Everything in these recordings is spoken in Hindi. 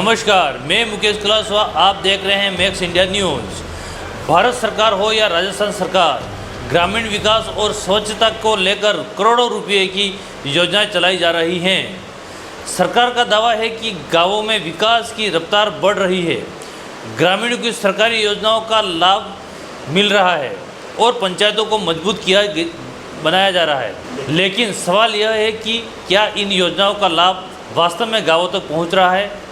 नमस्कार, मैं मुकेश कुलासवा, आप देख रहे हैं मैक्स इंडिया न्यूज़। भारत सरकार हो या राजस्थान सरकार, ग्रामीण विकास और स्वच्छता को लेकर करोड़ों रुपए की योजनाएं चलाई जा रही हैं। सरकार का दावा है कि गांवों में विकास की रफ्तार बढ़ रही है, ग्रामीणों की सरकारी योजनाओं का लाभ मिल रहा है और पंचायतों को मजबूत बनाया जा रहा है। लेकिन सवाल यह है कि क्या इन योजनाओं का लाभ वास्तव में गांवों तक पहुंच रहा है?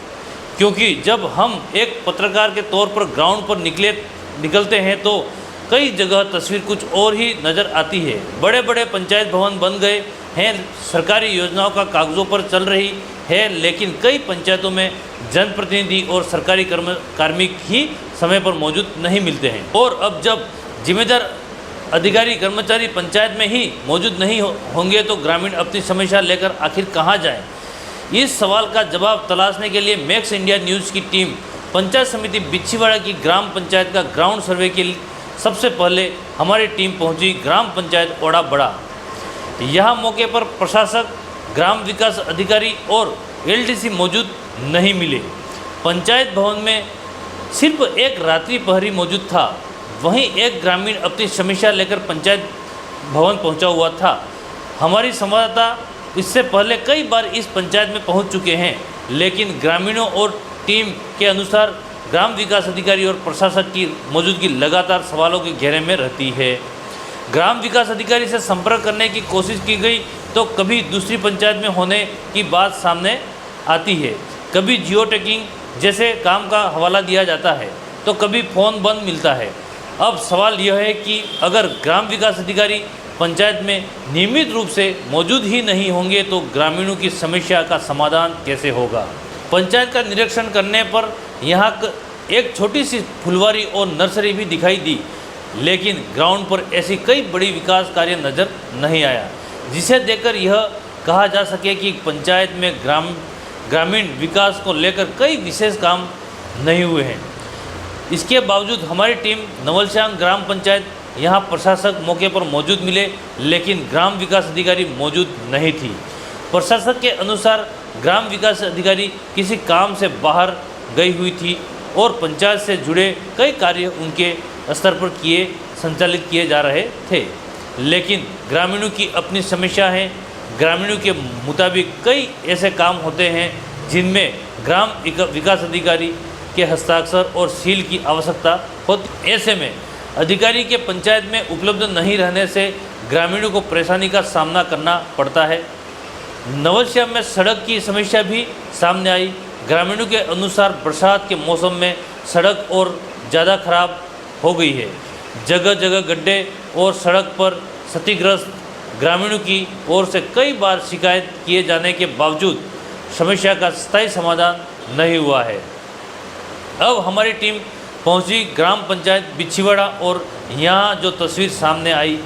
क्योंकि जब हम एक पत्रकार के तौर पर ग्राउंड पर निकलते हैं तो कई जगह तस्वीर कुछ और ही नज़र आती है। बड़े बड़े पंचायत भवन बन गए हैं, सरकारी योजनाओं का कागज़ों पर चल रही है, लेकिन कई पंचायतों में जनप्रतिनिधि और सरकारी कार्मिक ही समय पर मौजूद नहीं मिलते हैं। और अब जब जिम्मेदार अधिकारी कर्मचारी पंचायत में ही मौजूद नहीं होंगे तो ग्रामीण अपनी समस्या लेकर आखिर कहाँ जाएं? इस सवाल का जवाब तलाशने के लिए मैक्स इंडिया न्यूज़ की टीम पंचायत समिति बिच्छीवाड़ा की ग्राम पंचायत का ग्राउंड सर्वे के लिए सबसे पहले हमारी टीम पहुंची ग्राम पंचायत ओड़ा बड़ा। यहाँ मौके पर प्रशासक, ग्राम विकास अधिकारी और एलडीसी मौजूद नहीं मिले। पंचायत भवन में सिर्फ एक रात्रि प्रहरी मौजूद था। वहीं एक ग्रामीण अपनी समस्या लेकर पंचायत भवन पहुंचा हुआ था। हमारी संवाददाता इससे पहले कई बार इस पंचायत में पहुंच चुके हैं, लेकिन ग्रामीणों और टीम के अनुसार ग्राम विकास अधिकारी और प्रशासक की मौजूदगी लगातार सवालों के घेरे में रहती है। ग्राम विकास अधिकारी से संपर्क करने की कोशिश की गई तो कभी दूसरी पंचायत में होने की बात सामने आती है, कभी जियो टैगिंग जैसे काम का हवाला दिया जाता है तो कभी फ़ोन बंद मिलता है। अब सवाल यह है कि अगर ग्राम विकास अधिकारी पंचायत में नियमित रूप से मौजूद ही नहीं होंगे तो ग्रामीणों की समस्या का समाधान कैसे होगा? पंचायत का निरीक्षण करने पर यहाँ एक छोटी सी फुलवारी और नर्सरी भी दिखाई दी, लेकिन ग्राउंड पर ऐसी कई बड़ी विकास कार्य नज़र नहीं आया जिसे देखकर यह कहा जा सके कि पंचायत में ग्रामीण विकास को लेकर कई विशेष काम नहीं हुए हैं। इसके बावजूद हमारी टीम नवलश्याम ग्राम पंचायत यहाँ प्रशासक मौके पर मौजूद मिले, लेकिन ग्राम विकास अधिकारी मौजूद नहीं थी। प्रशासक के अनुसार ग्राम विकास अधिकारी किसी काम से बाहर गई हुई थी और पंचायत से जुड़े कई कार्य उनके स्तर पर संचालित किए जा रहे थे। लेकिन ग्रामीणों की अपनी समस्या है। ग्रामीणों के मुताबिक कई ऐसे काम होते हैं जिनमें ग्राम विकास अधिकारी के हस्ताक्षर और सील की आवश्यकता होती। ऐसे में अधिकारी के पंचायत में उपलब्ध नहीं रहने से ग्रामीणों को परेशानी का सामना करना पड़ता है। नवलश्याम में सड़क की समस्या भी सामने आई। ग्रामीणों के अनुसार बरसात के मौसम में सड़क और ज़्यादा खराब हो गई है। जगह जगह गड्ढे और सड़क पर क्षतिग्रस्त। ग्रामीणों की ओर से कई बार शिकायत किए जाने के बावजूद समस्या का स्थायी समाधान नहीं हुआ है। अब हमारी टीम पहुंची ग्राम पंचायत बिच्छीवाड़ा और यहाँ जो तस्वीर सामने आई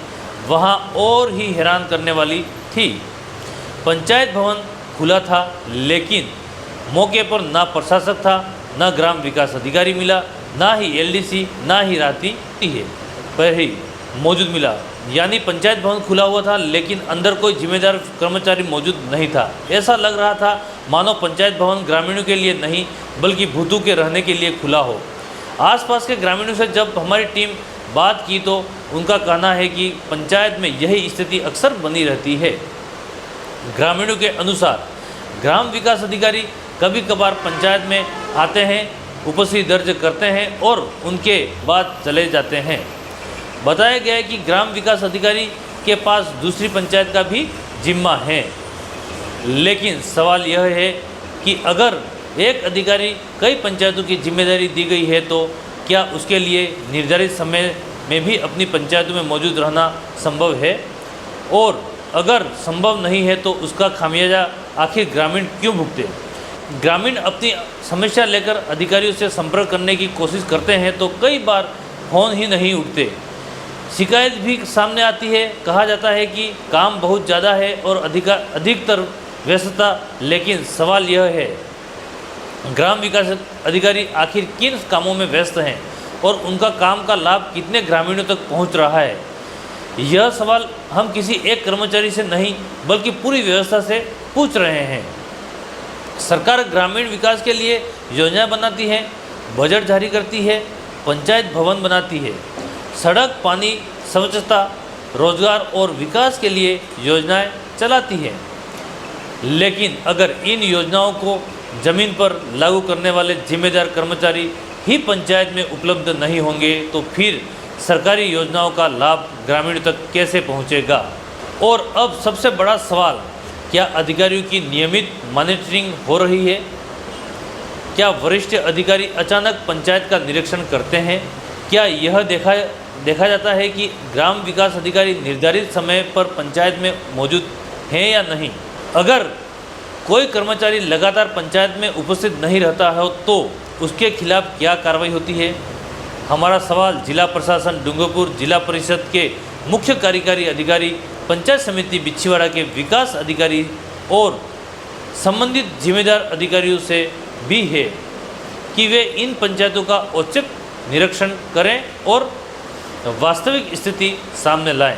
वहाँ और ही हैरान करने वाली थी। पंचायत भवन खुला था, लेकिन मौके पर ना प्रशासक था, ना ग्राम विकास अधिकारी मिला, ना ही एलडीसी, ना ही राती है पर ही मौजूद मिला। यानी पंचायत भवन खुला हुआ था लेकिन अंदर कोई जिम्मेदार कर्मचारी मौजूद नहीं था। ऐसा लग रहा था मानो पंचायत भवन ग्रामीणों के लिए नहीं बल्कि भूतों के रहने के लिए खुला हो। आसपास के ग्रामीणों से जब हमारी टीम बात की तो उनका कहना है कि पंचायत में यही स्थिति अक्सर बनी रहती है। ग्रामीणों के अनुसार ग्राम विकास अधिकारी कभी कभार पंचायत में आते हैं, उपस्थिति दर्ज करते हैं और उनके बाद चले जाते हैं। बताया गया है कि ग्राम विकास अधिकारी के पास दूसरी पंचायत का भी जिम्मा है, लेकिन सवाल यह है कि अगर एक अधिकारी कई पंचायतों की जिम्मेदारी दी गई है तो क्या उसके लिए निर्धारित समय में भी अपनी पंचायतों में मौजूद रहना संभव है? और अगर संभव नहीं है तो उसका खामियाजा आखिर ग्रामीण क्यों भुगते? ग्रामीण अपनी समस्या लेकर अधिकारियों से संपर्क करने की कोशिश करते हैं तो कई बार फ़ोन ही नहीं उठते। शिकायत भी सामने आती है। कहा जाता है कि काम बहुत ज़्यादा है और अधिकतर व्यस्तता। लेकिन सवाल यह है ग्राम विकास अधिकारी आखिर किन कामों में व्यस्त हैं और उनका काम का लाभ कितने ग्रामीणों तक पहुंच रहा है? यह सवाल हम किसी एक कर्मचारी से नहीं बल्कि पूरी व्यवस्था से पूछ रहे हैं। सरकार ग्रामीण विकास के लिए योजना बनाती है, बजट जारी करती है, पंचायत भवन बनाती है, सड़क, पानी, स्वच्छता, रोजगार और विकास के लिए योजनाएं चलाती है। लेकिन अगर इन योजनाओं को ज़मीन पर लागू करने वाले जिम्मेदार कर्मचारी ही पंचायत में उपलब्ध नहीं होंगे तो फिर सरकारी योजनाओं का लाभ ग्रामीणों तक कैसे पहुंचेगा? और अब सबसे बड़ा सवाल, क्या अधिकारियों की नियमित मॉनिटरिंग हो रही है? क्या वरिष्ठ अधिकारी अचानक पंचायत का निरीक्षण करते हैं? क्या यह देखा जाता है कि ग्राम विकास अधिकारी निर्धारित समय पर पंचायत में मौजूद हैं या नहीं? अगर कोई कर्मचारी लगातार पंचायत में उपस्थित नहीं रहता है तो उसके खिलाफ क्या कार्रवाई होती है? हमारा सवाल जिला प्रशासन डूंगरपुर, जिला परिषद के मुख्य कार्यकारी अधिकारी, पंचायत समिति बिछीवाड़ा के विकास अधिकारी और संबंधित जिम्मेदार अधिकारियों से भी है कि वे इन पंचायतों का औचक निरीक्षण करें और वास्तविक स्थिति सामने लाएं,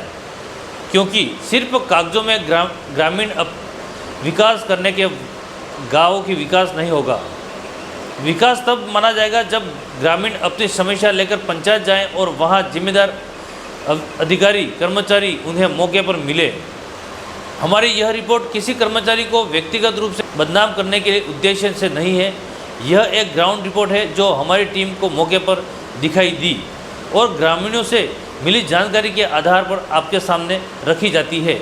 क्योंकि सिर्फ कागजों में ग्रामीण विकास करने के गाँव की विकास नहीं होगा। विकास तब माना जाएगा जब ग्रामीण अपनी समस्या लेकर पंचायत जाएं और वहां जिम्मेदार अधिकारी कर्मचारी उन्हें मौके पर मिले। हमारी यह रिपोर्ट किसी कर्मचारी को व्यक्तिगत रूप से बदनाम करने के उद्देश्य से नहीं है। यह एक ग्राउंड रिपोर्ट है जो हमारी टीम को मौके पर दिखाई दी और ग्रामीणों से मिली जानकारी के आधार पर आपके सामने रखी जाती है।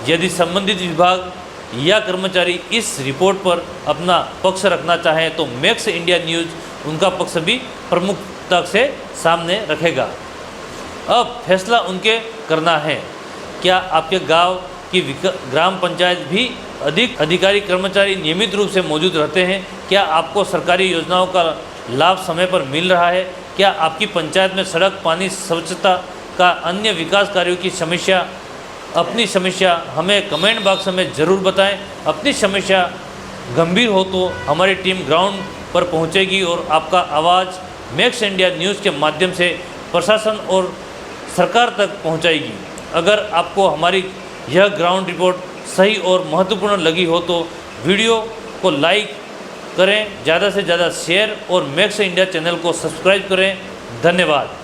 यदि संबंधित विभाग या कर्मचारी इस रिपोर्ट पर अपना पक्ष रखना चाहें तो मैक्स इंडिया न्यूज़ उनका पक्ष भी प्रमुखता से सामने रखेगा। अब फैसला उनके करना है। क्या आपके गांव की ग्राम पंचायत भी अधिक अधिकारी कर्मचारी नियमित रूप से मौजूद रहते हैं? क्या आपको सरकारी योजनाओं का लाभ समय पर मिल रहा है? क्या आपकी पंचायत में सड़क, पानी, स्वच्छता का अन्य विकास कार्यों की समस्या? अपनी समस्या हमें कमेंट बॉक्स में ज़रूर बताएं। अपनी समस्या गंभीर हो तो हमारी टीम ग्राउंड पर पहुंचेगी और आपका आवाज़ मैक्स इंडिया न्यूज़ के माध्यम से प्रशासन और सरकार तक पहुंचाएगी। अगर आपको हमारी यह ग्राउंड रिपोर्ट सही और महत्वपूर्ण लगी हो तो वीडियो को लाइक करें, ज़्यादा से ज़्यादा शेयर और मैक्स इंडिया चैनल को सब्सक्राइब करें। धन्यवाद।